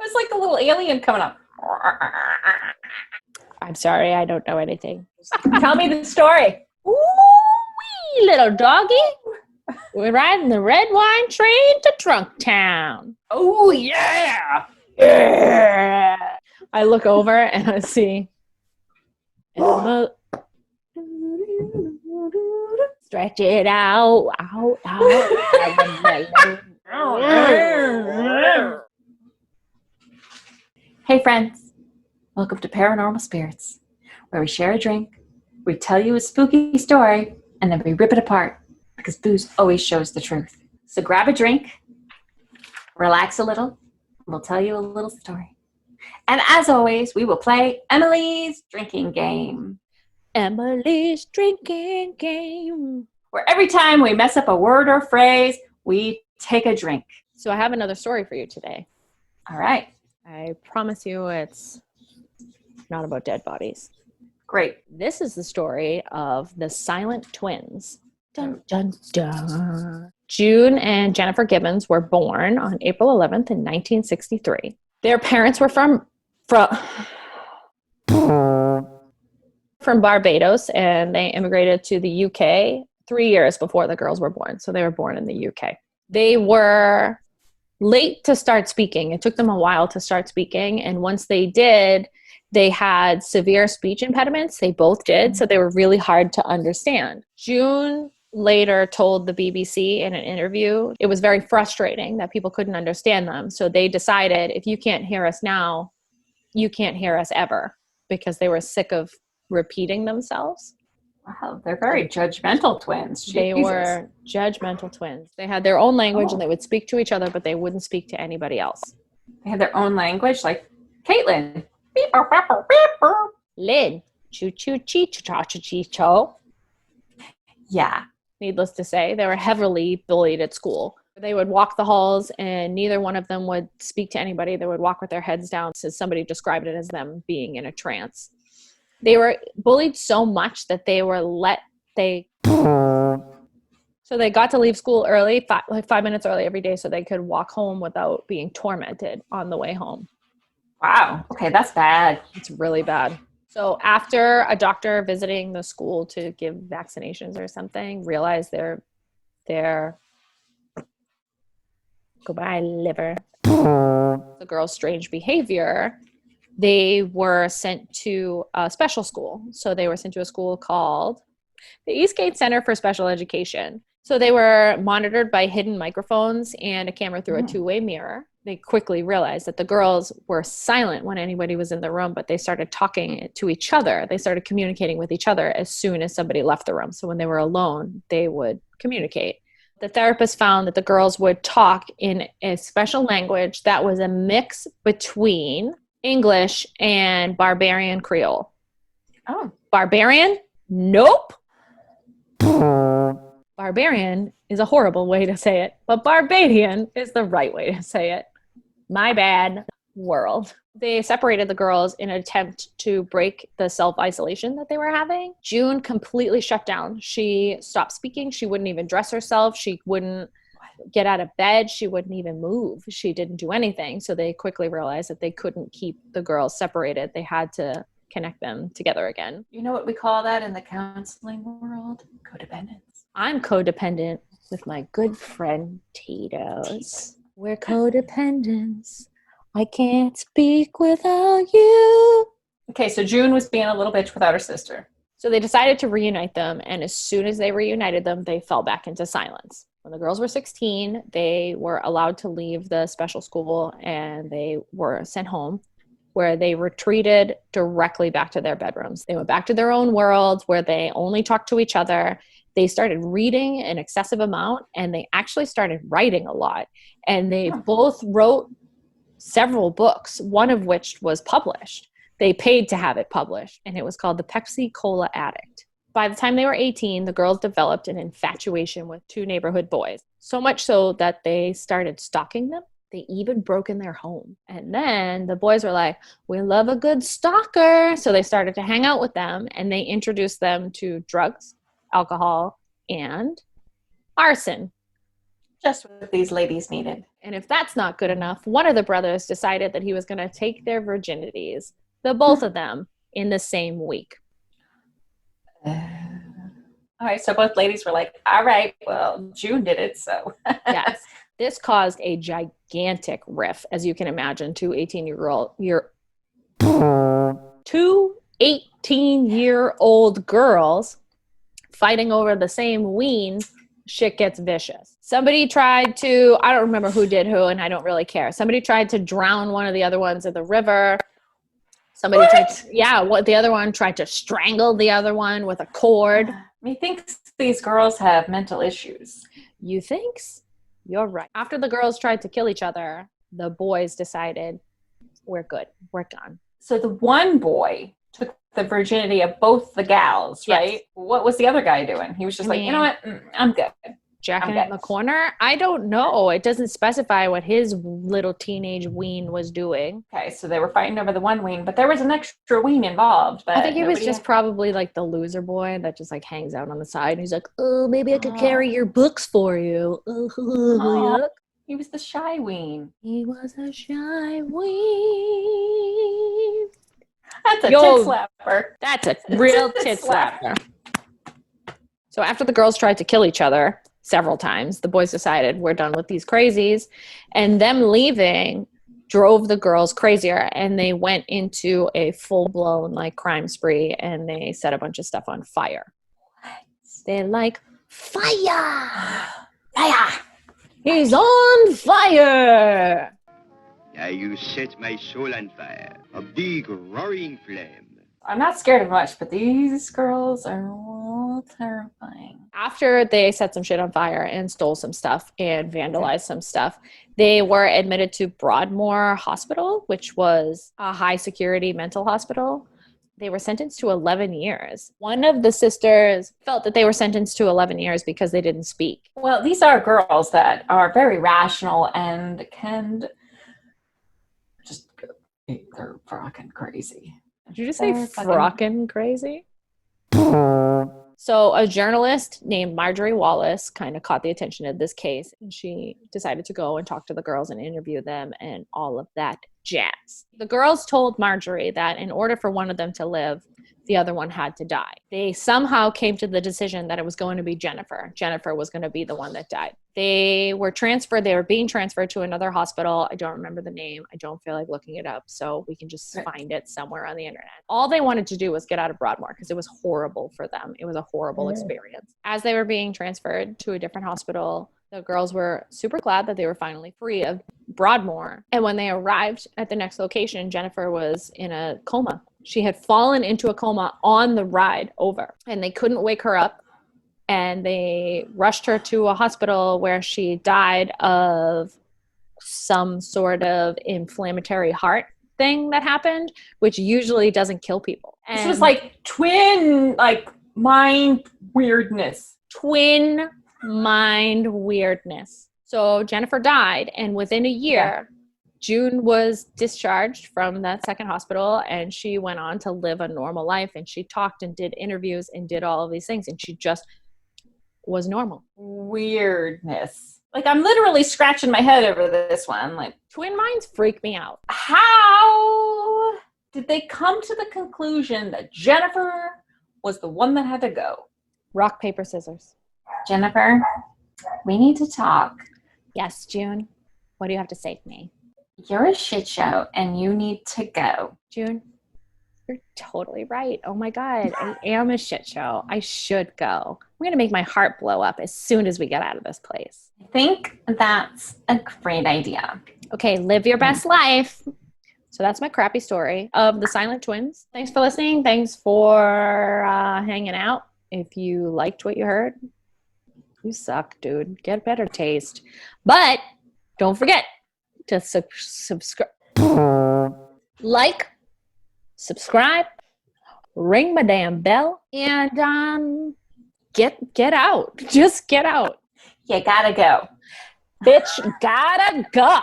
was like a little alien coming up. I'm sorry, I don't know anything. Tell me the story. Ooh-wee, little doggy. We're riding the red wine train to Trunk Town. Oh, yeah. Yeah. I look over and I see Emma. Stretch it out, out. Hey, friends. Welcome to Paranormal Spirits, where we share a drink, we tell you a spooky story, and then we rip it apart, because booze always shows the truth. So grab a drink, relax a little, and we'll tell you a little story. And as always, we will play Emily's Drinking Game. Emily's Drinking Game. Where every time we mess up a word or phrase, we take a drink. So I have another story for you today. All right. I promise you it's not about dead bodies. Great. This is the story of the Silent Twins. Dun, dun, dun. June and Jennifer Gibbons were born on April 11th in 1963. Their parents were from Barbados, and they immigrated to the UK 3 years before the girls were born. So they were born in the UK. They were late to start speaking. It took them a while to start speaking. And once they did, they had severe speech impediments. They both did. So they were really hard to understand. June later told the BBC in an interview, it was very frustrating that people couldn't understand them. So they decided, if you can't hear us now, you can't hear us ever, because they were sick of repeating themselves. Wow, they're very judgmental twins. They were judgmental twins. They had their own language and they would speak to each other, but they wouldn't speak to anybody else. They had their own language, like Caitlin. Lynn. Choo choo chee cha cha chee cho. Yeah. Needless to say, they were heavily bullied at school. They would walk the halls and neither one of them would speak to anybody. They would walk with their heads down. So somebody described it as them being in a trance. They were bullied so much that so they got to leave school early, 5 minutes early every day, so they could walk home without being tormented on the way home. Wow. Okay, that's bad. It's really bad. So after a doctor visiting the school to give vaccinations or something realized their goodbye liver, the girl's strange behavior, they were sent to a special school. So they were sent to a school called the Eastgate Center for Special Education. So they were monitored by hidden microphones and a camera through a two-way mirror. They quickly realized that the girls were silent when anybody was in the room, but they started talking to each other. They started communicating with each other as soon as somebody left the room. So when they were alone, they would communicate. The therapist found that the girls would talk in a special language that was a mix between English and Barbarian Creole. Oh. Barbarian? Nope. Barbarian is a horrible way to say it, but Barbadian is the right way to say it. My bad, world. They separated the girls in an attempt to break the self-isolation that they were having. June completely shut down. She stopped speaking. She wouldn't even dress herself. She wouldn't get out of bed. She wouldn't even move. She didn't do anything. So they quickly realized that they couldn't keep the girls separated. They had to connect them together again. You know what we call that in the counseling world? Codependence. I'm codependent with my good friend Tito's. We're codependents. I can't speak without you. Okay, so June was being a little bitch without her sister. So they decided to reunite them, and as soon as they reunited them, they fell back into silence. When the girls were 16, they were allowed to leave the special school, and they were sent home, where they retreated directly back to their bedrooms. They went back to their own worlds, where they only talked to each other. They started reading an excessive amount, and they actually started writing a lot. And they both wrote several books, one of which was published. They paid to have it published, and it was called The Pepsi Cola Addict. By the time they were 18, the girls developed an infatuation with two neighborhood boys, so much so that they started stalking them. They even broke in their home. And then the boys were like, we love a good stalker. So they started to hang out with them, and they introduced them to drugs, alcohol, and arson. Just what these ladies needed. And if that's not good enough, one of the brothers decided that he was going to take their virginities, the both of them, in the same week. All right, so both ladies were like, all right, well, June did it, so. Yes. This caused a gigantic rift, as you can imagine, two 18-year-old girls fighting over the same ween. Shit gets vicious. Somebody tried to, I don't remember who did who, and I don't really care. Somebody tried to drown one of the other ones in the river. Somebody the other one tried to strangle the other one with a cord. Methinks these girls have mental issues. You think? You're right. After the girls tried to kill each other, the boys decided, we're good. We're done. So the one boy took the virginity of both the gals, right? Yes. What was the other guy doing? He was just you know what? I'm good. Jacking it in the corner? I don't know. It doesn't specify what his little teenage ween was doing. Okay, so they were fighting over the one ween, but there was an extra ween involved. But I think he was just probably like the loser boy that just like hangs out on the side. And he's like, oh, maybe I could carry your books for you. Oh, he was the shy ween. He was a shy ween. That's a tit slapper. That's a real tit slapper. So after the girls tried to kill each other several times, the boys decided we're done with these crazies. And them leaving drove the girls crazier, and they went into a full-blown like crime spree, and they set a bunch of stuff on fire. They're like, fire! Fire! He's on fire! Now you set my soul on fire, a big roaring flame. I'm not scared of much, but these girls are a little terrifying. After they set some shit on fire and stole some stuff and vandalized some stuff, they were admitted to Broadmoor Hospital, which was a high security mental hospital. They were sentenced to 11 years. One of the sisters felt that they were sentenced to 11 years because they didn't speak. Well, these are girls that are very rational and can just they're fucking crazy. Did you just say frockin' crazy? So a journalist named Marjorie Wallace kind of caught the attention of this case, and she decided to go and talk to the girls and interview them and all of that jazz. The girls told Marjorie that in order for one of them to live, the other one had to die. They somehow came to the decision that it was going to be Jennifer. Jennifer was going to be the one that died. They were being transferred to another hospital. I don't remember the name. I don't feel like looking it up, so we can just find it somewhere on the internet. All they wanted to do was get out of Broadmoor because it was horrible for them. It was a horrible experience. As they were being transferred to a different hospital, the girls were super glad that they were finally free of Broadmoor. And when they arrived at the next location, Jennifer was in a coma. She had fallen into a coma on the ride over, and they couldn't wake her up. And they rushed her to a hospital where she died of some sort of inflammatory heart thing that happened, which usually doesn't kill people. And this was like twin, mind weirdness. Twin mind weirdness. So Jennifer died, and within a year, June was discharged from that second hospital, and she went on to live a normal life, and she talked and did interviews and did all of these things, and she just was normal. Weirdness. I'm literally scratching my head over this one. Twin minds freak me out. How did they come to the conclusion that Jennifer was the one that had to go? Rock, paper, scissors. Jennifer, we need to talk. Yes, June. What do you have to say to me? You're a shit show and you need to go. June, you're totally right. Oh my God, I am a shit show. I should go. I'm going to make my heart blow up as soon as we get out of this place. I think that's a great idea. Okay, live your best life. So that's my crappy story of the Silent Twins. Thanks for listening. Thanks for hanging out. If you liked what you heard, you suck, dude. Get better taste. But don't forget to subscribe. Like, subscribe, ring my damn bell, and get out. Just get out. You gotta go. Bitch, gotta go.